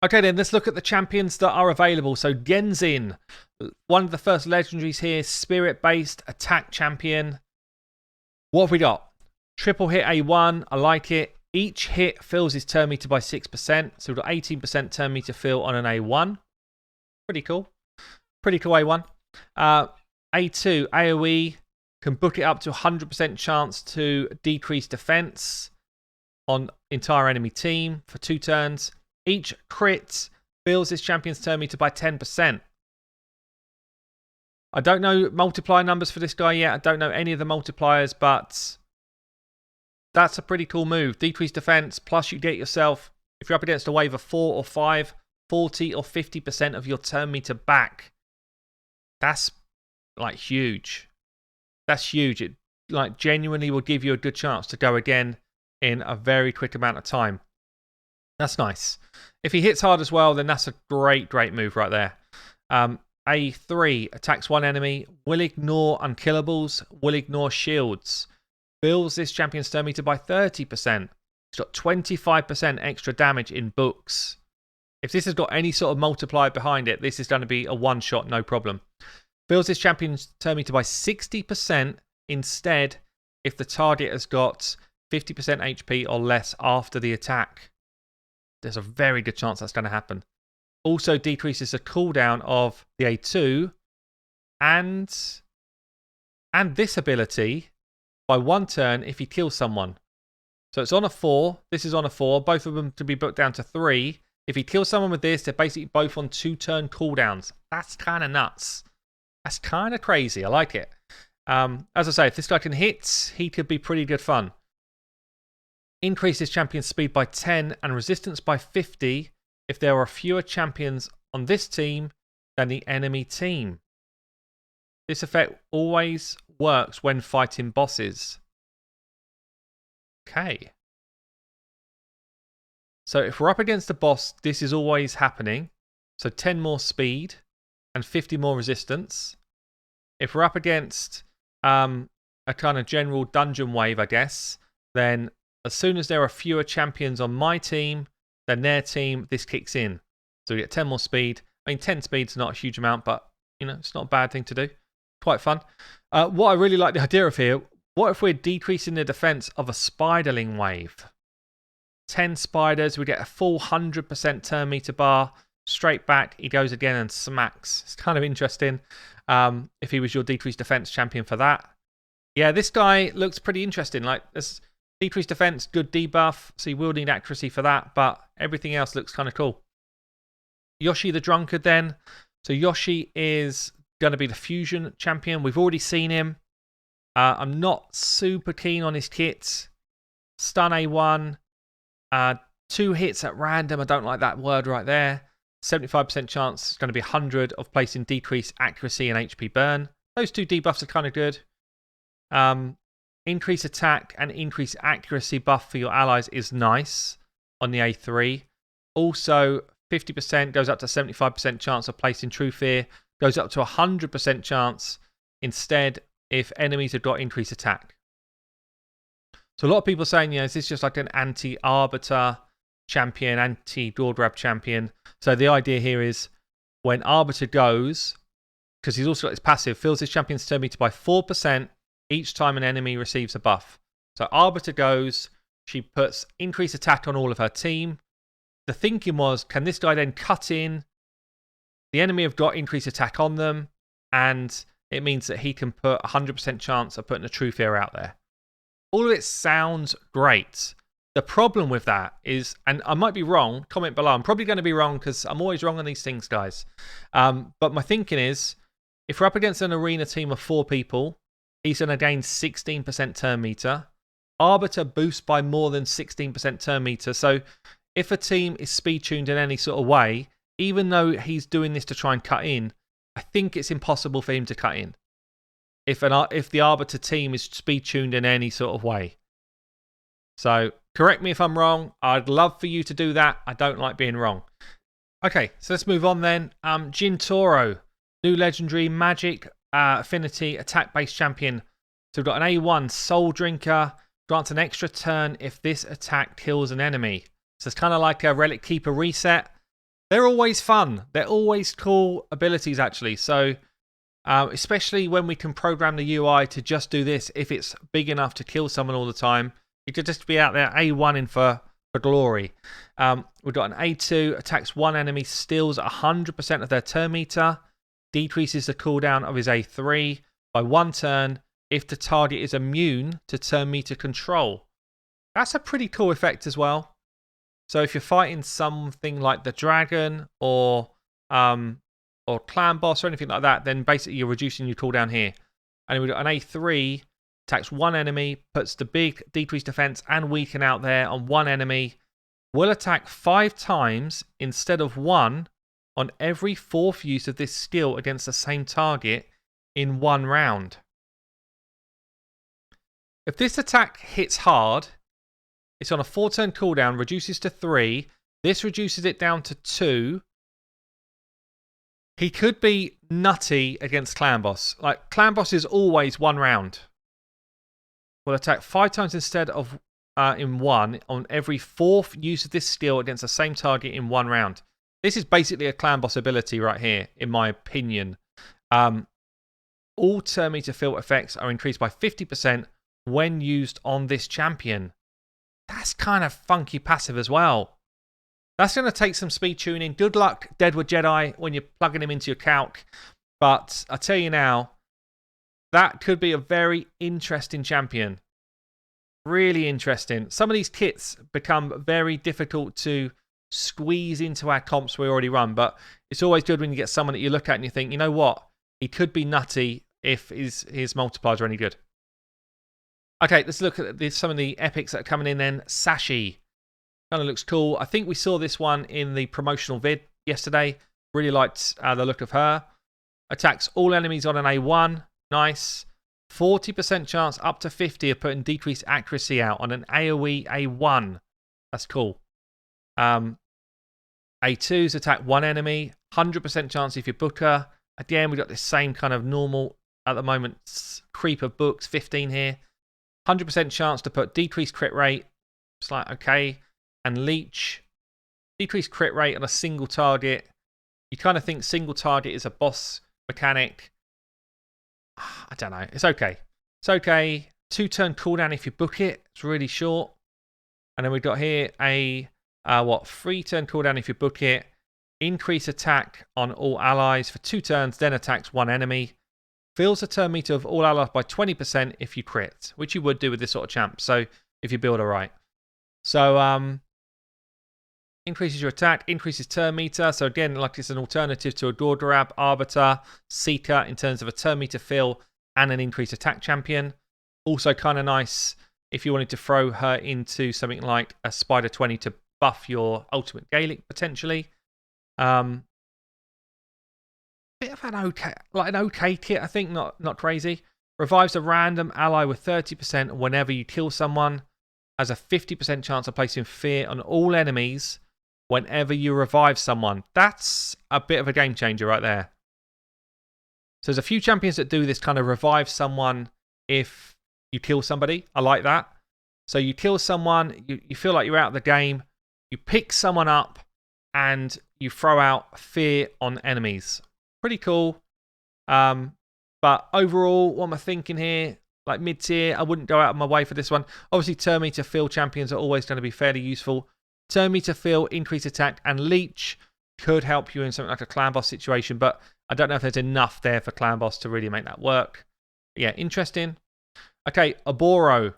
Okay then, let's look at the champions that are available. So Genzin, one of the first legendaries here, spirit-based attack champion. What have we got? Triple hit A1, I like it. Each hit fills his turn meter by 6%. So we've got 18% turn meter fill on an A1. Pretty cool. Pretty cool A1. A2, AoE, can book it up to 100% chance to decrease defense on entire enemy team for 2 turns. Each crit fills this champion's turn meter by 10%. I don't know multiplier numbers for this guy yet. I don't know any of the multipliers, but that's a pretty cool move. Decrease defense, plus you get yourself, if you're up against a wave of 4 or 5, 40 or 50% of your turn meter back. That's like huge. That's huge. It like genuinely will give you a good chance to go again in a very quick amount of time. That's nice. If he hits hard as well, then that's a great move right there. A3 attacks one enemy, will ignore unkillables, will ignore shields. Fills this champion's turn meter by 30%. It's got 25% extra damage in books. If this has got any sort of multiplier behind it, this is going to be a one-shot, no problem. Fills this champion's turn meter by 60% instead if the target has got 50% HP or less after the attack. There's a very good chance that's going to happen. Also decreases the cooldown of the A2 and this ability by 1 turn if he kills someone. So it's on a 4. This is on a 4. Both of them to be booked down to 3. If he kills someone with this, they're basically both on 2-turn cooldowns. That's kind of nuts. That's kind of crazy. I like it. As I say, if this guy can hit, he could be pretty good fun. Increases champion speed by 10 and resistance by 50 if there are fewer champions on this team than the enemy team. This effect always works when fighting bosses. Okay. So if we're up against a boss, this is always happening. So 10 more speed and 50 more resistance. If we're up against a kind of general dungeon wave, I guess, then as soon as there are fewer champions on my team than their team, this kicks in. So we get 10 more speed. I mean, 10 speed's not a huge amount, but, you know, it's not a bad thing to do. Quite fun. What I really like the idea of here, what if we're decreasing the defense of a spiderling wave? 10 spiders, we get a full 100% turn meter bar. Straight back, he goes again and smacks. It's kind of interesting if he was your decreased defense champion for that. Yeah, this guy looks pretty interesting. Like, this decreased defense, good debuff, so you will need accuracy for that, but everything else looks kind of cool. Yoshi the Drunkard then. So Yoshi is going to be the fusion champion. We've already seen him. I'm not super keen on his kit. Stun A1. 2 hits at random. I don't like that word right there. 75% chance. It's going to be 100 of placing decreased accuracy and HP burn. Those 2 debuffs are kind of good. Increase attack and increase accuracy buff for your allies is nice on the A3. Also, 50% goes up to 75% chance of placing True Fear. Goes up to 100% chance instead if enemies have got increased attack. So a lot of people are saying, is this just like an anti-Arbiter champion, anti-Dwardrab champion? So the idea here is when Arbiter goes, because he's also got his passive, fills his champion's turn meter by 4% each time an enemy receives a buff. So Arbiter goes, she puts increased attack on all of her team. The thinking was, can this guy then cut in? The enemy have got increased attack on them, and it means that he can put 100% chance of putting a True Fear out there. All of it sounds great. The problem with that is, and I might be wrong, comment below. I'm probably going to be wrong because I'm always wrong on these things, guys. But my thinking is, if we're up against an arena team of 4 people, he's going to gain 16% turn meter. Arbiter boosts by more than 16% turn meter. So if a team is speed tuned in any sort of way, even though he's doing this to try and cut in, I think it's impossible for him to cut in. If the Arbiter team is speed tuned in any sort of way. So correct me if I'm wrong. I'd love for you to do that. I don't like being wrong. Okay, so let's move on then. Jintoro, new legendary magic affinity attack-based champion. So we've got an A1 Soul Drinker. Grants an extra turn if this attack kills an enemy. So it's kind of like a Relic Keeper reset. They're always fun. They're always cool abilities, actually. So, especially when we can program the UI to just do this, if it's big enough to kill someone all the time, it could just be out there A1ing for glory. We've got an A2, attacks one enemy, steals 100% of their turn meter, decreases the cooldown of his A3 by 1 turn if the target is immune to turn meter control. That's a pretty cool effect as well. So if you're fighting something like the dragon or clan boss or anything like that, then basically you're reducing your cooldown here. And we've got an A3, attacks one enemy, puts the big decreased defense and weaken out there on one enemy, will attack 5 times instead of 1 on every 4th use of this skill against the same target in 1 round. If this attack hits hard, it's on a 4-turn cooldown, reduces to 3. This reduces it down to 2. He could be nutty against Clan Boss. Like, Clan Boss is always 1 round. Will attack 5 times instead of in 1 on every 4th use of this skill against the same target in 1 round. This is basically a Clan Boss ability right here, in my opinion. All turn meter fill effects are increased by 50% when used on this champion. That's kind of funky passive as well. That's going to take some speed tuning. Good luck, Deadwood Jedi, when you're plugging him into your calc. But I tell you now, that could be a very interesting champion. Really interesting. Some of these kits become very difficult to squeeze into our comps we already run. But it's always good when you get someone that you look at and you think, you know what? He could be nutty if his multipliers are any good. Okay, let's look at some of the epics that are coming in then. Sashi. Kind of looks cool. I think we saw this one in the promotional vid yesterday. Really liked the look of her. Attacks all enemies on an A1. Nice. 40% chance up to 50 of putting decreased accuracy out on an AoE A1. That's cool. A2s attack one enemy. 100% chance if you book her. Again, we've got this same kind of normal, at the moment, creep of books. 15 here. 100% chance to put decreased crit rate. It's like, okay. And leech. Decreased crit rate on a single target. You kind of think single target is a boss mechanic. I don't know. It's okay. It's okay. 2-turn cooldown if you book it. It's really short. And then we've got here a 3-turn cooldown if you book it. Increase attack on all allies for 2 turns, then attacks one enemy. Fills the turn meter of all allies by 20% if you crit, which you would do with this sort of champ. So if you build her right. So increases your attack, increases turn meter. So again, like it's an alternative to a Gordorab, Arbiter, Seeker in terms of a turn meter fill and an increased attack champion. Also kind of nice if you wanted to throw her into something like a Spider 20 to buff your Ultimate Gaelic potentially. Bit of an okay kit, I think, not crazy. Revives a random ally with 30% whenever you kill someone. Has a 50% chance of placing fear on all enemies whenever you revive someone. That's a bit of a game changer right there. So there's a few champions that do this kind of revive someone if you kill somebody. I like that. So you kill someone, you feel like you're out of the game, you pick someone up, and you throw out fear on enemies. Pretty cool. But overall, what am I thinking here? Like mid-tier, I wouldn't go out of my way for this one. Obviously, turn meter fill champions are always going to be fairly useful. Turn meter fill, increase attack, and leech could help you in something like a clan boss situation, but I don't know if there's enough there for clan boss to really make that work. But yeah, interesting. Okay, Oboro.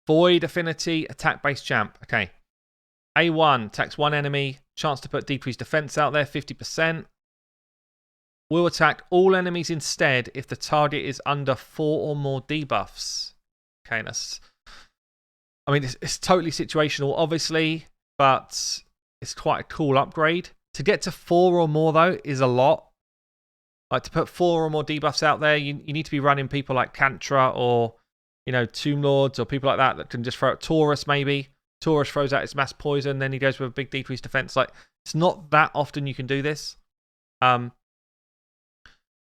Void affinity, attack-based champ. Okay. A1, attacks one enemy. Chance to put decreased defense out there, 50%. Will attack all enemies instead if the target is under 4 or more debuffs. Okay, that's... I mean, it's totally situational, obviously, but it's quite a cool upgrade. To get to 4 or more, though, is a lot. Like, to put 4 or more debuffs out there, you need to be running people like Kantra or, Tomb Lords or people like that can just throw out Taurus, maybe. Taurus throws out his mass poison, then he goes with a big decreased defense. Like, it's not that often you can do this.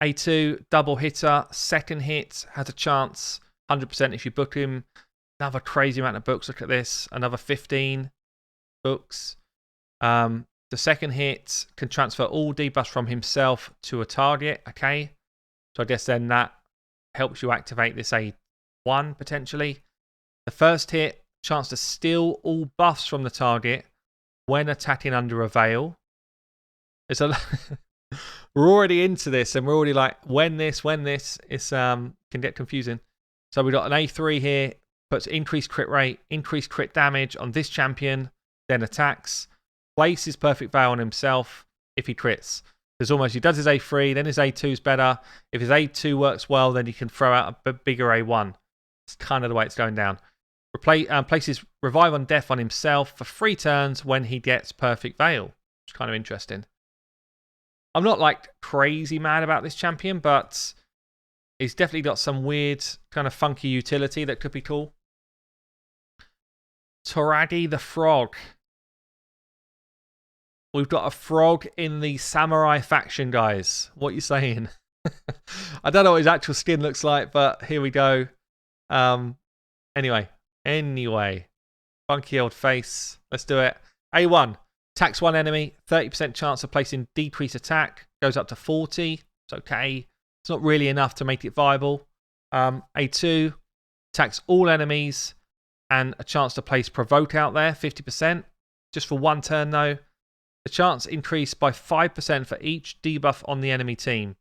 A2, double hitter, second hit, has a chance, 100% if you book him. Another crazy amount of books. Look at this. Another 15 books. The second hit can transfer all debuffs from himself to a target. Okay, so I guess then that helps you activate this A1 potentially. The first hit, chance to steal all buffs from the target when attacking under a veil. It's a we're already into this, and we're already like, when this. It's can get confusing. So we've got an A3 here, puts increased crit rate, increased crit damage on this champion, then attacks. Places perfect veil on himself if he crits. There's almost, he does his A3, then his A2 is better. If his A2 works well, then he can throw out a bigger A1. It's kind of the way it's going down. Places revive on death on himself for 3 turns when he gets perfect veil. Which is kind of interesting. I'm not like crazy mad about this champion, but he's definitely got some weird kind of funky utility that could be cool. Toragi the Frog. We've got a frog in the Samurai Faction, guys. What are you saying? I don't know what his actual skin looks like, but here we go. Anyway. Funky old face. Let's do it. A1. Attacks one enemy. 30% chance of placing decreased attack. Goes up to 40. It's okay. It's not really enough to make it viable. A2. Attacks all enemies. And a chance to place Provoke out there. 50%. Just for 1 turn, though. The chance increased by 5% for each debuff on the enemy team.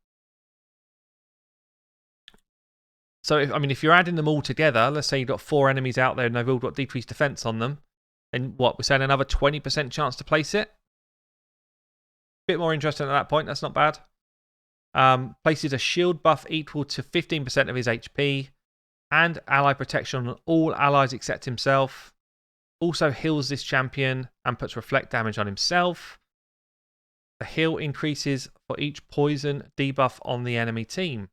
So, if you're adding them all together, let's say you've got 4 enemies out there and they've all got decreased defense on them, then what? We're saying another 20% chance to place it? Bit more interesting at that point. That's not bad. Places a shield buff equal to 15% of his HP and ally protection on all allies except himself. Also heals this champion and puts reflect damage on himself. The heal increases for each poison debuff on the enemy team.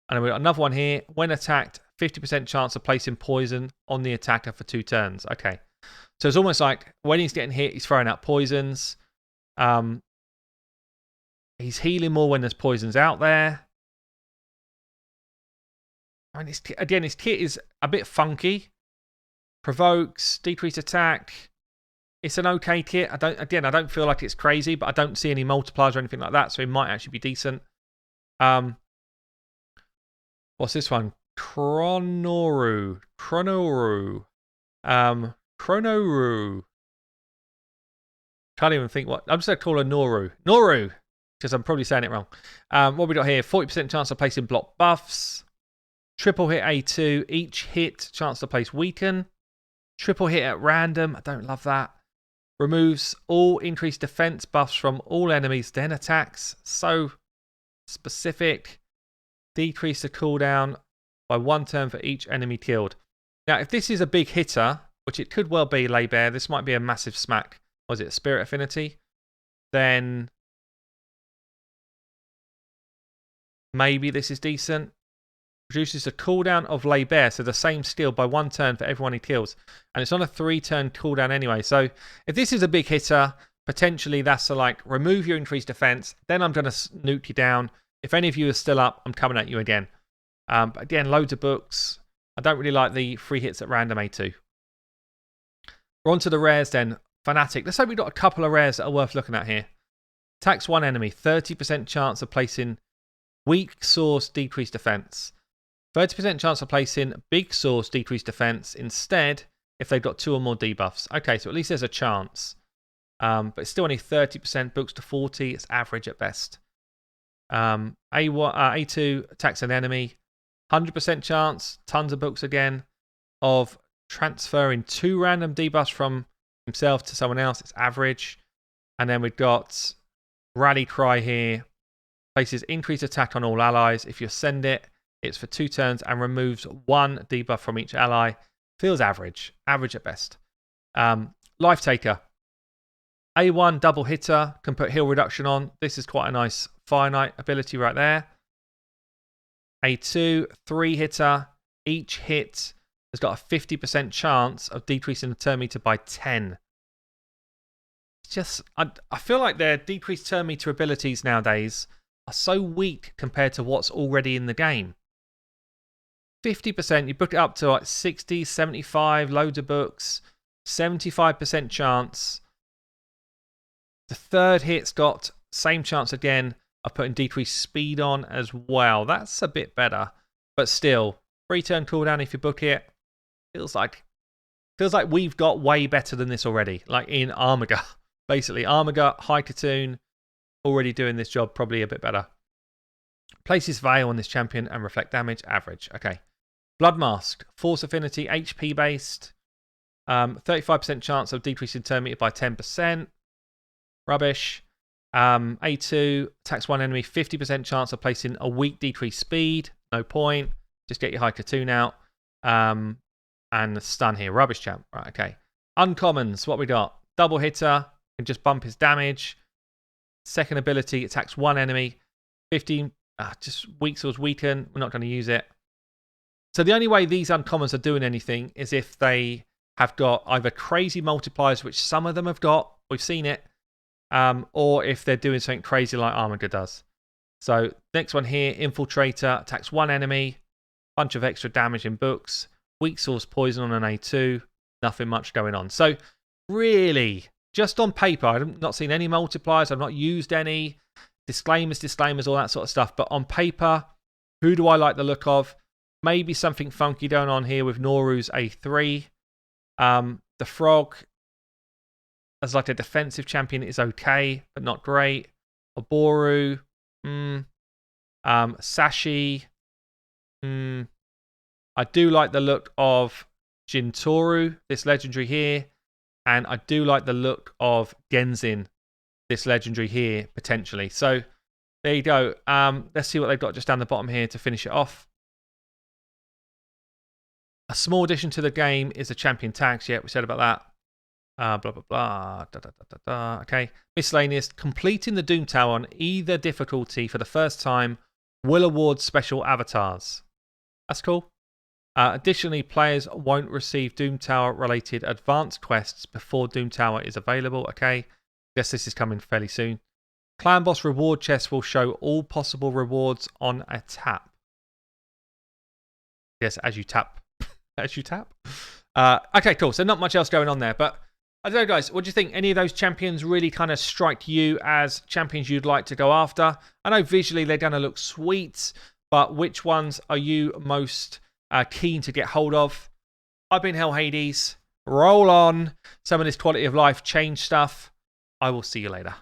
And then we've got another one here. When attacked, 50% chance of placing poison on the attacker for 2 turns. Okay. So it's almost like when he's getting hit, he's throwing out poisons. He's healing more when there's poisons out there. His kit is a bit funky. Provokes, decreased attack. It's an okay kit. I don't feel like it's crazy, but I don't see any multipliers or anything like that, so it might actually be decent. What's this one? Chronoru. Can't even think what. I'm just going to call her Noru, because I'm probably saying it wrong. What we got here? 40% chance of placing block buffs. Triple hit A2. Each hit, chance to place weaken. Triple hit at random. I don't love that. Removes all increased defense buffs from all enemies, then attacks. So specific. Decrease the cooldown by 1 turn for each enemy killed. Now, if this is a big hitter, which it could well be, Laybear, this might be a massive smack. Was it Spirit Affinity? Then maybe this is decent. Reduces the cooldown of Laybear, so the same skill by 1 turn for everyone he kills. And it's on a 3-turn cooldown anyway. So if this is a big hitter, potentially that's to like remove your increased defense. Then I'm going to nuke you down. If any of you are still up, I'm coming at you again. But again, loads of books. I don't really like the 3 hits at random A2. We're on to the rares then. Fanatic. Let's hope we've got a couple of rares that are worth looking at here. Attacks one enemy. 30% chance of placing weak source decreased defense. 30% chance of placing big source decreased defense instead if they've got 2 or more debuffs. Okay, so at least there's a chance. But it's still only 30%, books to 40. It's average at best. A2 attacks an enemy. 100% chance, tons of books again, of transferring 2 random debuffs from himself to someone else. It's average. And then we've got Rally Cry here. Places increased attack on all allies. If you send it, it's for 2 turns and removes 1 debuff from each ally. Feels average. Average at best. Life Taker. A1 double hitter. Can put heal reduction on. This is quite a nice Fire Knight ability right there. A2 3 hitter. Each hit has got a 50% chance of decreasing the turn meter by 10. It's just, I feel like their decreased turn meter abilities nowadays are so weak compared to what's already in the game. 50%, you book it up to like 60, 75, loads of books, 75% chance. The third hit's got same chance again of putting decreased speed on as well. That's a bit better, but still, 3 turn cooldown if you book it. Feels like we've got way better than this already. Like in Armager, basically Armager, High Katoon, already doing this job probably a bit better. Places Veil on this champion and reflect damage, average. Okay. Blood Mask, Force Affinity, HP based. 35% chance of decreasing turn meter by 10%. Rubbish. A2, attacks one enemy, 50% chance of placing a weak decreased speed. No point. Just get your High Katoon out. And the stun here. Rubbish champ. Right, okay. Uncommons, what we got? Double hitter, can just bump his damage. Second ability, attacks one enemy. 15, just weak swords weaken. We're not going to use it. So the only way these uncommons are doing anything is if they have got either crazy multipliers, which some of them have got, we've seen it, or if they're doing something crazy like Armager does. So next one here, Infiltrator, attacks one enemy, bunch of extra damage in books, weak source poison on an A2, nothing much going on. So really, just on paper, I've not seen any multipliers, I've not used any, disclaimers, all that sort of stuff, but on paper, who do I like the look of? Maybe something funky going on here with Noru's A3. The Frog, as like a defensive champion, is okay, but not great. Oboru, Sashi, I do like the look of Jintoru, this legendary here, and I do like the look of Genzin, this legendary here, potentially. So there you go. Let's see what they've got just down the bottom here to finish it off. A small addition to the game is the champion tax. Yeah, we said about that. Blah, blah, blah. Okay. Miscellaneous. Completing the Doom Tower on either difficulty for the first time will award special avatars. That's cool. Additionally, players won't receive Doom Tower related advanced quests before Doom Tower is available. Okay. Guess this is coming fairly soon. Clan Boss reward chest will show all possible rewards on a tap. Yes, as you tap. As you tap. Okay, cool. So not much else going on there. But I don't know, guys. What do you think? Any of those champions really kind of strike you as champions you'd like to go after? I know visually they're going to look sweet, but which ones are you most keen to get hold of? I've been Hell Hades. Roll on. Some of this quality of life change stuff. I will see you later.